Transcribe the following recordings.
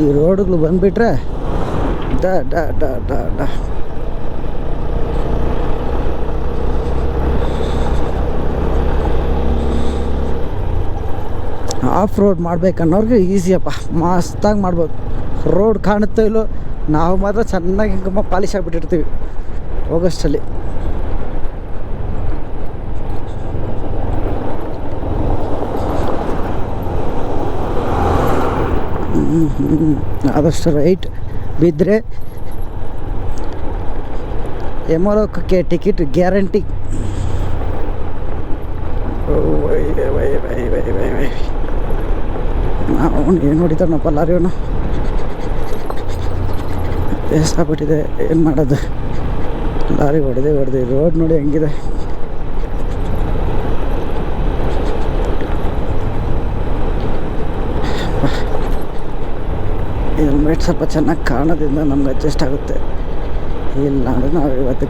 ಈ ರೋಡ್ಗಳು ಬಂದುಬಿಟ್ರೆ ಡ ಡ ಡ ಡ ಡ ಆಫ್ ರೋಡ್ ಮಾಡ್ಬೇಕನ್ನೋರ್ಗೆ ಈಸಿಯಪ್ಪ, ಮಸ್ತಾಗಿ ಮಾಡ್ಬೋದು. ರೋಡ್ ಕಾಣುತ್ತೋ ಇಲ್ಲೋ, ನಾವು ಮಾತ್ರ ಚೆನ್ನಾಗಿ ಹಿಂಗೆ ಪಾಲಿಶ್ ಆಗಿಬಿಟ್ಟಿರ್ತೀವಿ ಹೋಗೋಷ್ಟಲ್ಲಿ. ಆದಷ್ಟು ರೈಟ್ ಬಿದ್ದರೆ ಯಮಲೋಕಕ್ಕೆ ಟಿಕೆಟ್ ಗ್ಯಾರಂಟಿ. ಅವನು ಏನು ಹೊಡಿತಾನಪ್ಪ ಲಾರಿಯವನು, ಬೇಸಾಗ್ಬಿಟ್ಟಿದೆ. ಏನು ಮಾಡೋದು, ಲಾರಿ ಹೊಡೆದು ರೋಡ್ ನೋಡಿ ಹೆಂಗಿದೆ. ಹೆಲ್ಮೆಟ್ ಸ್ವಲ್ಪ ಚೆನ್ನಾಗಿ ಕಾಣೋದ್ರಿಂದ ನಮ್ಗೆ ಅಡ್ಜಸ್ಟ್ ಆಗುತ್ತೆ. ಇಲ್ಲ ಅಂದರೆ ನಾವು ಇವತ್ತು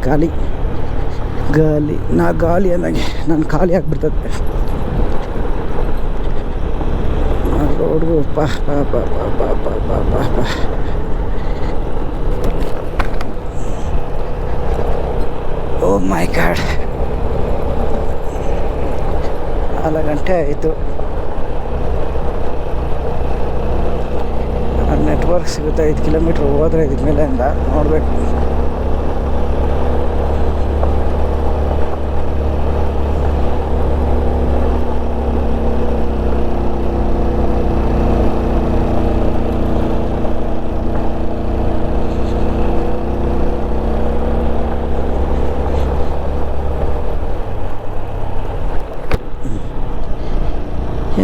ಗಾಲಿ ಅಂದಾಗೆ ನಾನು ಖಾಲಿ ಆಗಿಬಿಡ್ತದೆ ರೋಡ್ಗೂ. ಪಾ ಪಾ ಪಾ ಪಾ ಪಾ ಪಾ ಪಾ ಪಾ ಓ ಮೈ ಗಾಡ್, 4 ಗಂಟೆ ಆಯಿತು. ನೆಟ್ವರ್ಕ್ ಸಿಗುತ್ತೆ 5 ಕಿಲೋಮೀಟ್ರ್ ಹೋದರೆ ಇದಕ್ಕೆ ಮೇಲೆಯಿಂದ ನೋಡಬೇಕು.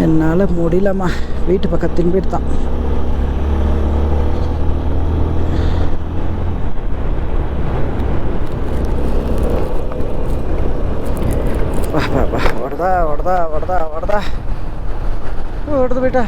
என்னால் முடியலம்மா, வீட்டு பக்கம் திரும்பிட்டு தான். ಹೊಡೆದ ಹೊಡೆದು ಬಿಟ್ಟ.